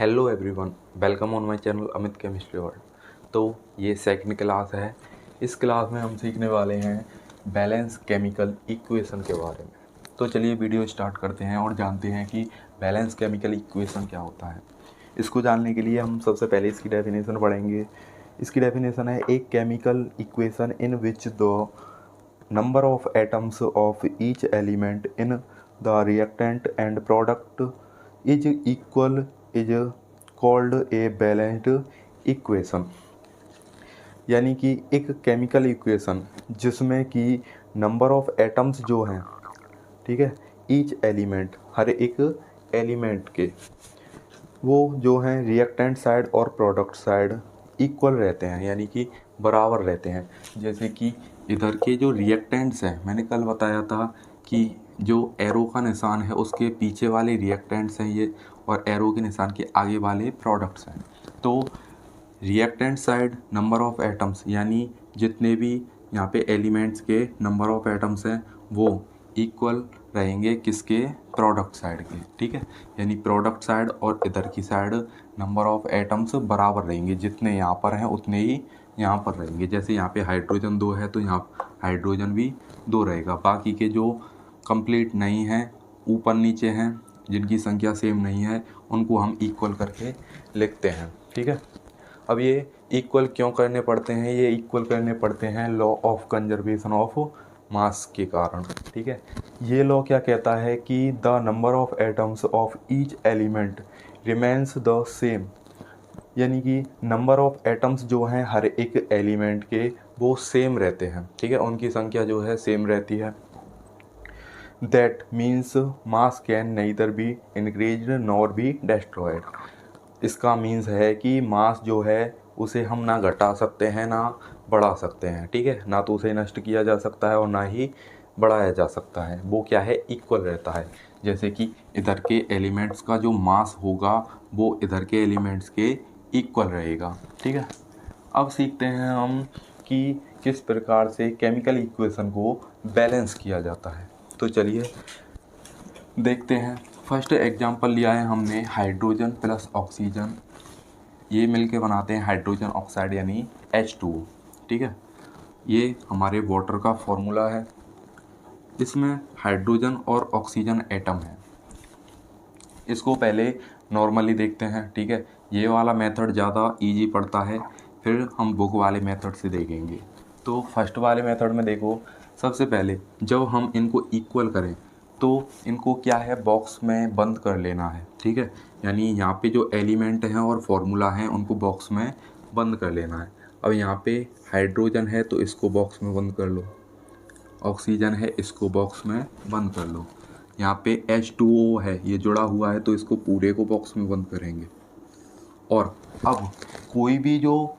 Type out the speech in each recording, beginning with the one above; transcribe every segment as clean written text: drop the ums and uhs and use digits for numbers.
Hello everyone, welcome on my channel Amit chemistry world. तो ये second class है। इस क्लास में हम सीखने वाले हैं बैलेंस केमिकल इक्वेशन के बारे में। तो चलिए वीडियो स्टार्ट करते हैं और जानते हैं कि बैलेंस केमिकल इक्वेशन क्या होता है। इसको जानने के लिए हम सबसे पहले इसकी डेफिनेशन पढ़ेंगे। इसकी डेफिनेशन है एक chemical equation in which the number of atoms of each element in the reactant and product is equal is called a balanced equation। यानी कि एक केमिकल इक्वेशन जिसमें कि नंबर ऑफ एटम्स जो हैं, ठीक है, ईच एलिमेंट, हर एक एलिमेंट के, वो जो हैं रिएक्टेंट साइड और प्रोडक्ट साइड इक्वल रहते हैं, यानी कि बराबर रहते हैं। जैसे कि इधर के जो रिएक्टेंट्स हैं, मैंने कल बताया था कि जो एरो का निशान है उसके पीछे वाले रिएक्टेंट्स हैं ये, और एरो के निशान के आगे वाले प्रोडक्ट्स हैं। तो reactant side number of atoms, यानी जितने भी यहाँ पे एलिमेंट्स के नंबर ऑफ एटम्स हैं वो इक्वल रहेंगे किसके, प्रोडक्ट साइड के, ठीक है। यानी प्रोडक्ट साइड और इधर की साइड नंबर ऑफ एटम्स बराबर रहेंगे, जितने यहाँ पर हैं उतने ही यहाँ पर रहेंगे। जैसे यहाँ पे हाइड्रोजन 2 है तो यहाँ हाइड्रोजन भी 2 रहेगा। बाकी के जो कंप्लीट नहीं हैं, ऊपर नीचे हैं, जिनकी संख्या सेम नहीं है, उनको हम इक्वल करके लिखते हैं, ठीक है। अब ये इक्वल क्यों करने पड़ते हैं? ये इक्वल करने पड़ते हैं law of conservation of mass के कारण, ठीक है। ये लॉ क्या कहता है कि the number of atoms of each element remains the same, यानी कि नंबर ऑफ एटम्स जो हैं हर एक एलिमेंट के वो सेम रहते हैं, ठीक है, उनकी संख्या जो है सेम रहती है। That means mass can neither be increased nor be destroyed. इसका मीन्स है कि मास जो है उसे हम ना घटा सकते हैं ना बढ़ा सकते हैं, ठीक है। ना तो उसे नष्ट किया जा सकता है और ना ही बढ़ाया जा सकता है। वो क्या है, इक्वल रहता है। जैसे कि इधर के एलिमेंट्स का जो मास होगा वो इधर के एलिमेंट्स के इक्वल रहेगा, ठीक है। अब सीखते हैं हम कि किस प्रकार से केमिकल इक्वेशन को बैलेंस किया जाता है। तो चलिए देखते हैं। फर्स्ट एग्जांपल लिया है हमने हाइड्रोजन प्लस ऑक्सीजन, ये मिलके बनाते हैं हाइड्रोजन ऑक्साइड यानी H2O, ठीक है। ये हमारे वाटर का फॉर्मूला है। इसमें हाइड्रोजन और ऑक्सीजन एटम है। इसको पहले नॉर्मली देखते हैं, ठीक है। ये वाला मेथड ज़्यादा इजी पड़ता है, फिर हम बुक वाले मेथड से देखेंगे। तो फर्स्ट वाले मेथड में देखो, सबसे पहले जब हम इनको इक्वल करें तो इनको क्या है, बॉक्स में बंद कर लेना है, ठीक है। यानी यहाँ पे जो एलिमेंट हैं और फॉर्मूला हैं उनको बॉक्स में बंद कर लेना है। अब यहाँ पे हाइड्रोजन है तो इसको बॉक्स में बंद कर लो, ऑक्सीजन है इसको बॉक्स में बंद कर लो, यहाँ पे H2O है ये जुड़ा हुआ है तो इसको पूरे को बॉक्स में बंद करेंगे। और अब कोई भी जो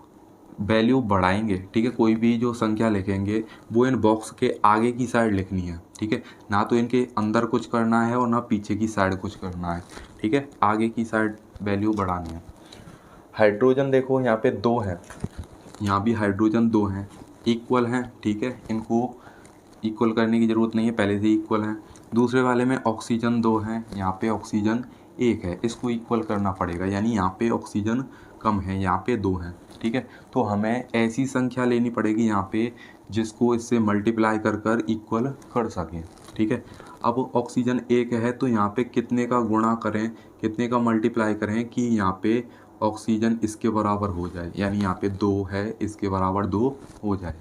वैल्यू बढ़ाएंगे, ठीक है, कोई भी जो संख्या लिखेंगे वो इन बॉक्स के आगे की साइड लिखनी है, ठीक है। ना तो इनके अंदर कुछ करना है और ना पीछे की साइड कुछ करना है, ठीक है। आगे की साइड वैल्यू बढ़ानी है। हाइड्रोजन देखो यहाँ पे 2 है, यहाँ भी हाइड्रोजन 2 हैं, इक्वल हैं, ठीक है। इनको इक्वल करने की ज़रूरत नहीं है, पहले से इक्वल हैं। दूसरे वाले में ऑक्सीजन 2 हैं, यहाँ पे ऑक्सीजन 1 है, इसको इक्वल करना पड़ेगा। यानी यहाँ पे ऑक्सीजन कम है, यहाँ पे 2 हैं, ठीक है। तो हमें ऐसी संख्या लेनी पड़ेगी यहाँ पे जिसको इससे मल्टीप्लाई कर कर इक्वल कर सकें, ठीक है। अब ऑक्सीजन 1 है तो यहाँ पे कितने का गुणा करें, कितने का मल्टीप्लाई करें कि यहाँ पे ऑक्सीजन इसके बराबर हो जाए। यानी यहाँ पे 2 है, इसके बराबर 2 हो जाए।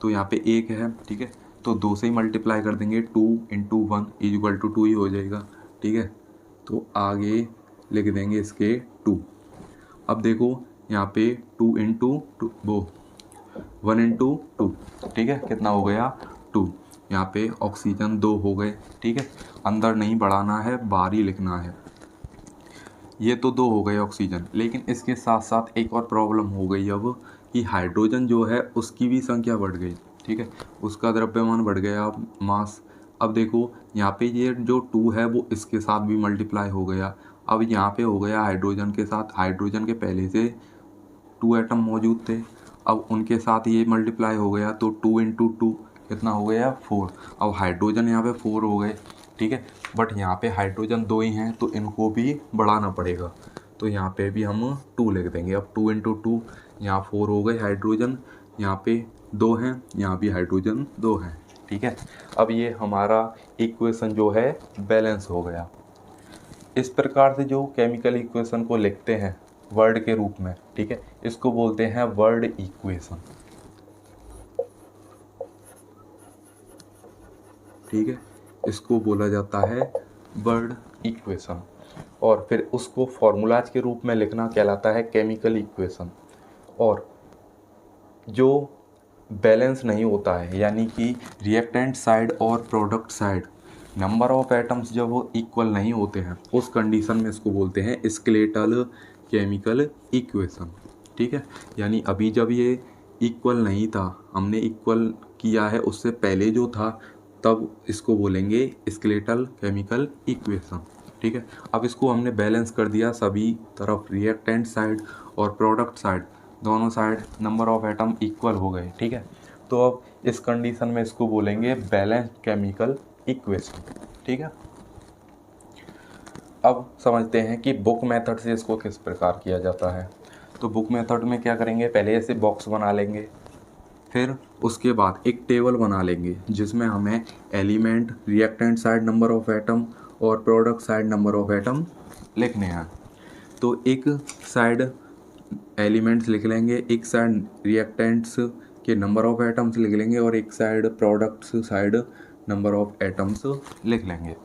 तो यहाँ पे 1 है, ठीक है, तो 2 से ही मल्टीप्लाई कर देंगे, 2 × 1 = 2 ही हो जाएगा, ठीक है। तो आगे लिख देंगे इसके 2। अब देखो यहाँ पे 2 × 2 वो 1 × 2, ठीक है, कितना हो गया 2। यहाँ पे ऑक्सीजन 2 हो गए, ठीक है। अंदर नहीं बढ़ाना है, बाहर ही लिखना है। ये तो 2 हो गए ऑक्सीजन, लेकिन इसके साथ साथ एक और प्रॉब्लम हो गई अब कि हाइड्रोजन जो है उसकी भी संख्या बढ़ गई, ठीक है, उसका द्रव्यमान बढ़ गया, मास। अब देखो यहाँ पे ये जो 2 है वो इसके साथ भी मल्टीप्लाई हो गया। अब यहाँ पे हो गया हाइड्रोजन के साथ, हाइड्रोजन के पहले से 2 एटम मौजूद थे, अब उनके साथ ये मल्टीप्लाई हो गया तो 2 × 2 कितना हो गया 4। अब हाइड्रोजन यहाँ पे 4 हो गए, ठीक है। बट यहाँ पे हाइड्रोजन 2 ही हैं तो इनको भी बढ़ाना पड़ेगा। तो यहाँ पे भी हम 2 लिख देंगे। अब 2 इंटू 2, यहाँ 4 हो गए हाइड्रोजन, यहाँ पे 2 हैं, यहाँ भी हाइड्रोजन 2 हैं। ठीक है, अब ये हमारा इक्वेशन जो है बैलेंस हो गया। इस प्रकार से जो केमिकल इक्वेशन को लिखते हैं वर्ड के रूप में, ठीक है, इसको बोलते हैं वर्ड इक्वेशन। ठीक है, इसको बोला जाता है वर्ड इक्वेशन। और फिर उसको फॉर्मूलाज के रूप में लिखना कहलाता है केमिकल इक्वेशन। और जो बैलेंस नहीं होता है, यानी कि रिएक्टेंट साइड और product side number of atoms जब वो इक्वल नहीं होते हैं, उस कंडीशन में इसको बोलते हैं स्केलेटल केमिकल इक्वेशन। ठीक है, यानी अभी जब ये इक्वल नहीं था, हमने इक्वल किया है उससे पहले जो था, तब इसको बोलेंगे स्केलेटल केमिकल इक्वेशन। ठीक है, अब इसको हमने बैलेंस कर दिया सभी तरफ, रिएक्टेंट साइड और प्रोडक्ट साइड, दोनों side number of atom equal हो गए। ठीक है, तो अब इस कंडीशन में इसको बोलेंगे बैलेंस्ड केमिकल इक्वेशन। ठीक है, अब समझते हैं कि बुक मेथड से इसको किस प्रकार किया जाता है। तो बुक मेथड में क्या करेंगे, पहले ऐसे बॉक्स बना लेंगे, फिर उसके बाद एक टेबल बना लेंगे जिसमें हमें element, reactant side number of atom और product side number of atom लिखने हैं। तो एक साइड एलिमेंट्स लिख लेंगे, एक साइड रिएक्टेंट्स के नंबर ऑफ एटम्स लिख लेंगे और एक side products side number of atoms लिख लेंगे।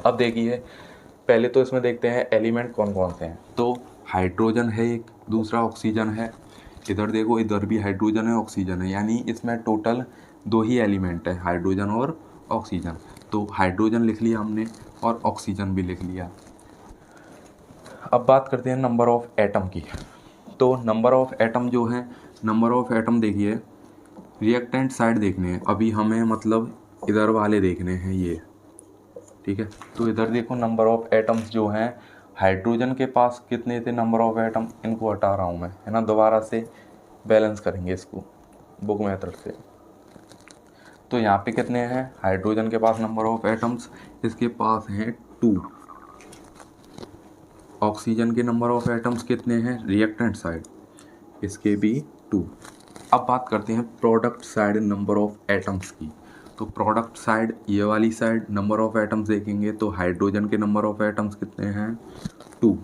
अब देखिए, पहले तो इसमें देखते हैं एलिमेंट कौन कौन से हैं। तो हाइड्रोजन है एक, दूसरा ऑक्सीजन है, इधर देखो इधर भी हाइड्रोजन है, ऑक्सीजन है, यानी इसमें टोटल 2 ही एलिमेंट है, हाइड्रोजन और ऑक्सीजन। तो हाइड्रोजन लिख लिया हमने और ऑक्सीजन भी लिख लिया। अब बात करते हैं नंबर ऑफ एटम की। तो नंबर ऑफ एटम जो है, नंबर ऑफ एटम देखिए, रिएक्टेंट साइड देखने हैं अभी हमें, मतलब इधर वाले देखने हैं ये। ठीक है, तो इधर देखो नंबर ऑफ एटम्स जो हैं, हाइड्रोजन के पास कितने थे नंबर ऑफ एटम, इनको हटा रहा हूँ मैं, है ना, दोबारा से बैलेंस करेंगे इसको बुक मेथड से। तो यहाँ पे कितने हैं, हाइड्रोजन के पास नंबर ऑफ एटम्स, इसके पास हैं 2। ऑक्सीजन के नंबर ऑफ एटम्स कितने हैं, रिएक्टेंट साइड, इसके भी 2। अब बात करते हैं product side number of atoms की। तो प्रोडक्ट साइड, ये वाली साइड नंबर ऑफ एटम्स देखेंगे तो हाइड्रोजन के नंबर ऑफ एटम्स कितने हैं, 2।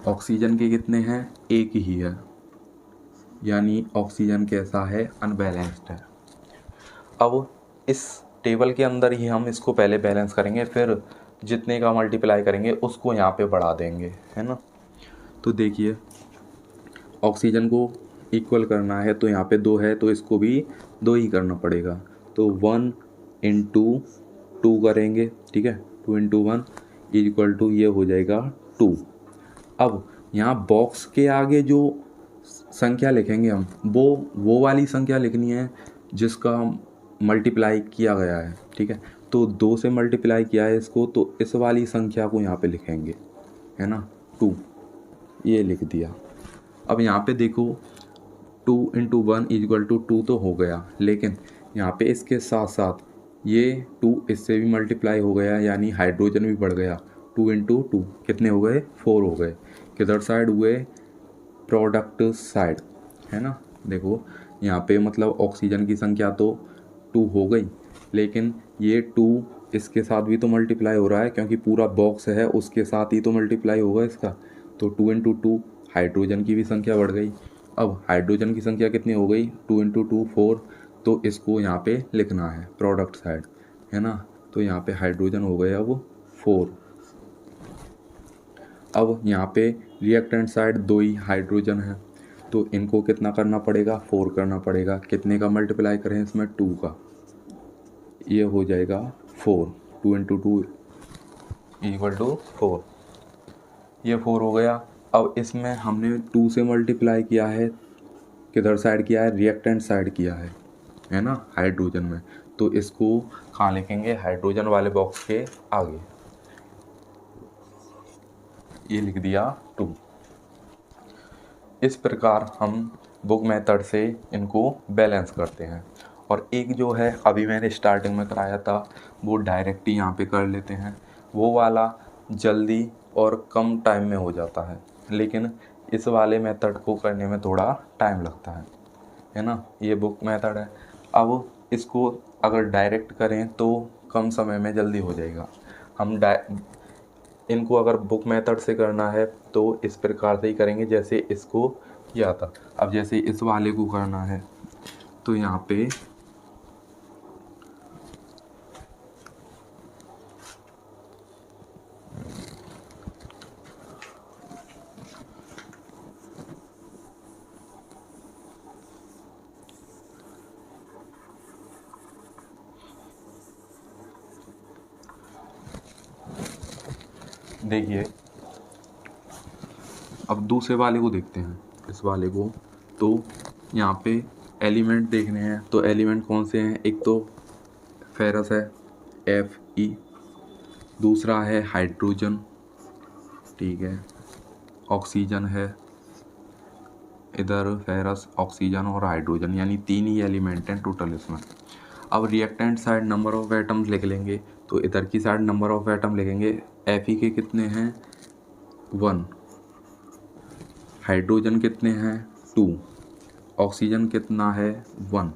ऑक्सीजन के कितने हैं, 1 ही है, यानी ऑक्सीजन कैसा है, अनबैलेंस्ड है। अब इस टेबल के अंदर ही हम इसको पहले बैलेंस करेंगे, फिर जितने का मल्टीप्लाई करेंगे उसको यहाँ पे बढ़ा देंगे, है ना। तो देखिए, ऑक्सीजन को इक्वल करना है तो यहाँ पे 2 है, तो इसको भी 2 ही करना पड़ेगा। तो 1 इंटू 2 करेंगे, ठीक है, 2 इंटू 1 इक्वल टू ये हो जाएगा 2। अब यहाँ बॉक्स के आगे जो संख्या लिखेंगे हम, वो वाली संख्या लिखनी है जिसका मल्टीप्लाई किया गया है। ठीक है, तो 2 से मल्टीप्लाई किया है इसको, तो इस वाली संख्या को यहाँ पे लिखेंगे, है ना, 2, ये लिख दिया। अब यहाँ पे देखो 2 इंटू 1 इक्वल टू 2 तो हो गया, लेकिन यहाँ पे इसके साथ साथ ये 2 इससे भी मल्टीप्लाई हो गया, यानी हाइड्रोजन भी बढ़ गया। 2 इंटू 2 कितने हो गए, 4 हो गए। किधर साइड हुए, प्रोडक्ट साइड, है ना। देखो यहाँ पे मतलब ऑक्सीजन की संख्या तो 2 हो गई, लेकिन ये 2 इसके साथ भी तो मल्टीप्लाई हो रहा है, क्योंकि पूरा बॉक्स है उसके साथ ही तो मल्टीप्लाई होगा इसका। तो 2 इंटू 2 हाइड्रोजन की भी संख्या बढ़ गई। अब हाइड्रोजन की संख्या कितनी हो गई, 2 इंटू 2 4, तो इसको यहाँ पे लिखना है प्रोडक्ट साइड, है ना। तो यहाँ पे हाइड्रोजन हो गया अब 4। अब यहाँ पे रिएक्टेंट साइड 2 ही हाइड्रोजन है, तो इनको कितना करना पड़ेगा, 4 करना पड़ेगा। कितने का मल्टीप्लाई करें इसमें, 2 का, ये हो जाएगा 4। 2 इंटू 2 इक्वल टू 4, ये 4 हो गया। अब इसमें हमने 2 से मल्टीप्लाई किया है, किधर साइड किया है, रिएक्टेंट साइड किया है ना, हाइड्रोजन में। तो इसको कहाँ लिखेंगे, हाइड्रोजन वाले बॉक्स के आगे, ये लिख दिया 2। इस प्रकार हम बुक मेथड से इनको बैलेंस करते हैं। और एक जो है अभी मैंने स्टार्टिंग में कराया था, वो डायरेक्ट ही यहाँ पे कर लेते हैं। वो वाला जल्दी और कम टाइम में हो जाता है, लेकिन इस वाले मेथड को करने में थोड़ा टाइम लगता है ना। ये बुक मेथड है। अब इसको अगर डायरेक्ट करें तो कम समय में जल्दी हो जाएगा। हम इनको अगर बुक मेथड से करना है तो इस प्रकार से ही करेंगे जैसे इसको किया था। अब जैसे इस वाले को करना है तो यहाँ पे देखिए, अब दूसरे वाले को देखते हैं, इस वाले को। तो यहाँ पे एलिमेंट देखने हैं, तो एलिमेंट कौन से हैं? एक तो फेरस है Fe, दूसरा है हाइड्रोजन, ठीक है, ऑक्सीजन है, इधर फेरस, ऑक्सीजन और हाइड्रोजन, यानी 3 ही एलिमेंट हैं टोटल इसमें। अब reactant side number of atoms लिख लेंगे, तो इधर की साइड नंबर ऑफ एटम लिखेंगे। Fe के कितने हैं? 1, हाइड्रोजन कितने हैं? 2, ऑक्सीजन कितना है? 1,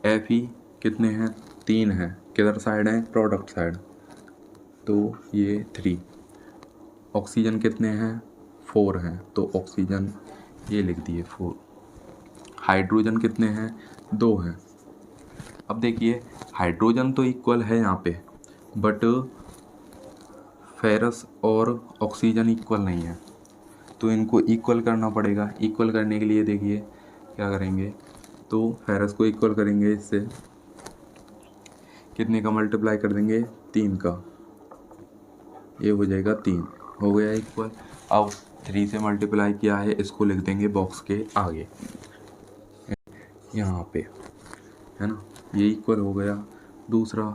Fe कितने हैं? 3 हैं। किधर साइड है? प्रोडक्ट साइड, तो ये 3। ऑक्सीजन कितने हैं? 4 हैं, तो ऑक्सीजन ये लिख दिए 4। हाइड्रोजन कितने हैं? 2 हैं। अब देखिए, हाइड्रोजन तो इक्वल है यहाँ पे, बट फेरस और ऑक्सीजन इक्वल नहीं है, तो इनको इक्वल करना पड़ेगा। इक्वल करने के लिए देखिए क्या करेंगे, तो फेरस को इक्वल करेंगे इससे, कितने का मल्टीप्लाई कर देंगे? 3 का, ये हो जाएगा 3, हो गया इक्वल। अब 3 से मल्टीप्लाई किया है, इसको लिख देंगे बॉक्स के आगे यहाँ पे, है ना, ये इक्वल हो गया। दूसरा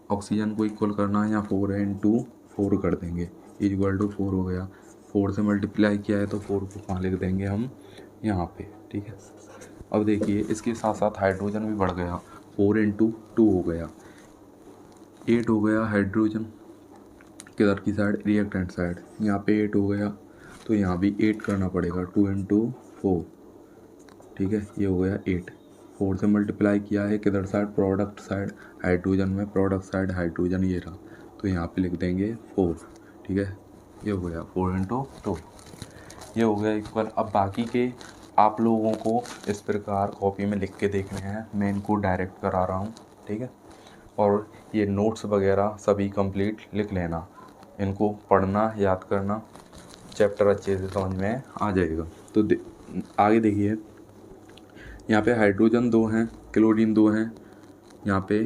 ऑक्सीजन को इक्वल करना है, यहाँ 4 है, इंटू 4 कर देंगे, इक्वल टू 4 हो गया। 4 से मल्टीप्लाई किया है तो 4 को वहाँ लिख देंगे हम यहाँ पे, ठीक है। अब देखिए, इसके साथ साथ हाइड्रोजन भी बढ़ गया, 4 इंटू 2 हो गया, 8 हो गया हाइड्रोजन। किधर की साइड? रिएक्टेंट साइड, यहाँ पे 8 हो गया, तो यहाँ भी 8 करना पड़ेगा, 2 इंटू 4, ठीक है, ये हो गया 8। 4 से मल्टीप्लाई किया है, किधर साइड? प्रोडक्ट साइड, हाइड्रोजन में प्रोडक्ट साइड हाइड्रोजन ये रहा, तो यहाँ पे लिख देंगे 4, ठीक है, ये हो गया 4 इंटू 2, ये हो गया इक्वल। अब बाकी के आप लोगों को इस प्रकार कॉपी में लिख के देखने हैं, मैं इनको डायरेक्ट करा रहा हूँ, ठीक है। और ये नोट्स वगैरह सभी कंप्लीट लिख लेना, इनको पढ़ना, याद करना, चैप्टर अच्छे से समझ में आ जाएगा। तो आगे देखिए, यहाँ पे हाइड्रोजन 2 हैं, क्लोरीन 2 हैं, यहाँ पे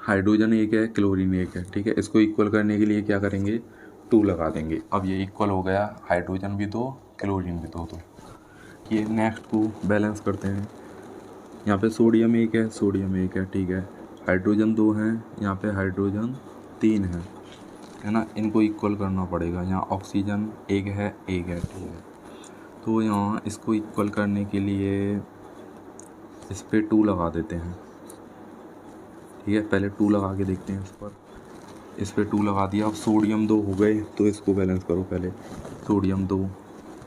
हाइड्रोजन 1 है, क्लोरीन 1 है, ठीक है। इसको इक्वल करने के लिए क्या करेंगे? 2 लगा देंगे। अब ये इक्वल हो गया, हाइड्रोजन भी 2, क्लोरीन भी 2, तो ये नेक्स्ट को बैलेंस करते हैं। यहाँ पे सोडियम 1 है, सोडियम 1 है, ठीक है, हाइड्रोजन 2 हैं, यहाँ पे हाइड्रोजन 3 है ना, इनको इक्वल करना पड़ेगा। यहाँ ऑक्सीजन 1 है, 1 है, ठीक है, तो यहाँ इसको इक्वल करने के लिए इस पर 2 लगा देते हैं, ठीक है। पहले 2 लगा के देखते हैं इस पर 2 लगा दिया। अब सोडियम 2 हो गए, तो इसको बैलेंस करो पहले, सोडियम 2,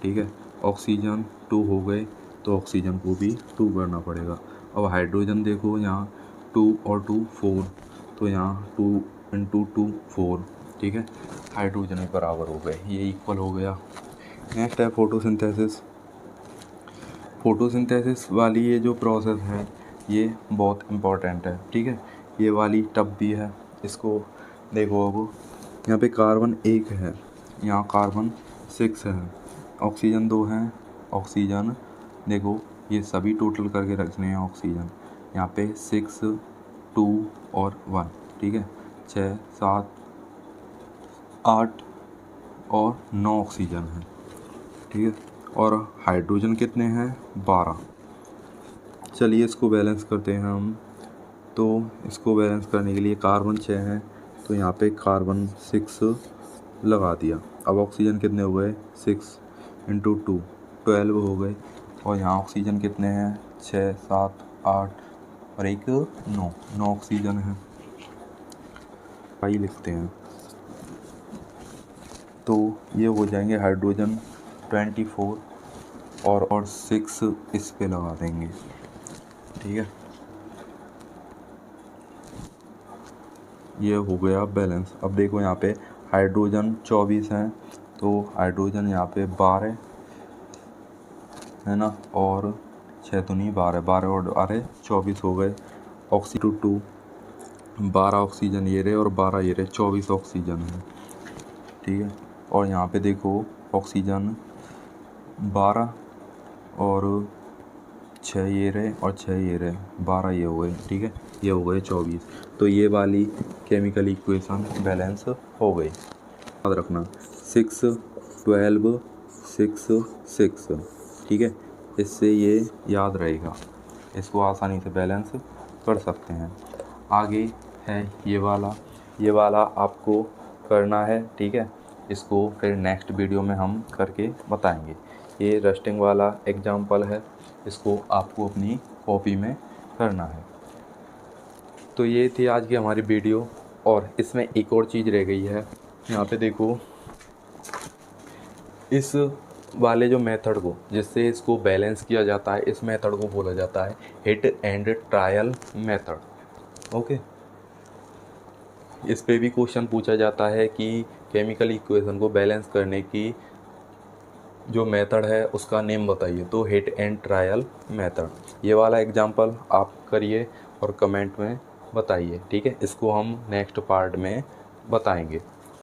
ठीक है, ऑक्सीजन 2 हो गए, तो ऑक्सीजन को भी 2 करना पड़ेगा। अब हाइड्रोजन देखो, यहाँ 2 और 2 4, तो यहाँ 2 इंटू 2 4, ठीक है, हाइड्रोजन भी बराबर हो गए, ये इक्वल हो गया। नेक्स्ट है फोटोसिंथेसिस। फोटोसिंथेसिस वाली ये जो प्रोसेस है ये बहुत इम्पोर्टेंट है, ठीक है, ये वाली टफ भी है। इसको देखो, अब यहाँ पे कार्बन 1 है, यहाँ कार्बन 6 है, ऑक्सीजन 2 है, ऑक्सीजन देखो, ये सभी टोटल करके रखने हैं ऑक्सीजन, यहाँ पे 6 2 और 1, ठीक है, 6 7 8 और 9 ऑक्सीजन है, ठीक है। और हाइड्रोजन कितने हैं? 12। चलिए इसको बैलेंस करते हैं हम। तो इसको बैलेंस करने के लिए कार्बन 6 हैं, तो यहाँ पे कार्बन 6 लगा दिया। अब ऑक्सीजन कितने हो गए? 6 इंटू 2 12 हो गए। और यहाँ ऑक्सीजन कितने हैं? 6 7 8 और एक 9 ऑक्सीजन है। आई लिखते हैं तो ये हो जाएंगे हाइड्रोजन 24 और 6 इस पे लगा देंगे, ठीक है। ये हो गया बैलेंस। अब देखो यहाँ पे हाइड्रोजन 24 हैं तो हाइड्रोजन यहाँ पे 12 है ना, और 6 तो नहीं 12, 12 और 12 24 हो गए। ऑक्सीजन 2 12 ऑक्सीजन ये रहे और 12 ये रहे, 24 ऑक्सीजन है, ठीक है। और यहाँ पे देखो ऑक्सीजन 12 और 6 ये रहे और 6 ये रहे, 12 ये हो गए, ठीक है। ये हो गए 24। तो ये वाली केमिकल इक्वेशन बैलेंस हो गई। याद रखना 6 12 6 6, ठीक है। इससे ये याद रहेगा, इसको आसानी से बैलेंस कर सकते हैं। आगे है ये वाला आपको करना है, ठीक है। इसको फिर नेक्स्ट वीडियो में हम करके बताएंगे। ये रस्टिंग वाला एग्जाम्पल है, इसको आपको अपनी कॉपी में करना है। तो ये थी आज की हमारी वीडियो। और इसमें एक और चीज़ रह गई है, यहाँ पे देखो इस वाले जो मेथड को जिससे इसको बैलेंस किया जाता है, इस मेथड को बोला जाता है hit and trial method. Okay, इस पे भी क्वेश्चन पूछा जाता है कि केमिकल इक्वेशन को बैलेंस करने की जो मेथड है उसका नेम बताइए, तो हिट एंड ट्रायल मेथड। ये वाला एग्जांपल आप करिए और कमेंट में बताइए, ठीक है। इसको हम नेक्स्ट पार्ट में बताएंगे।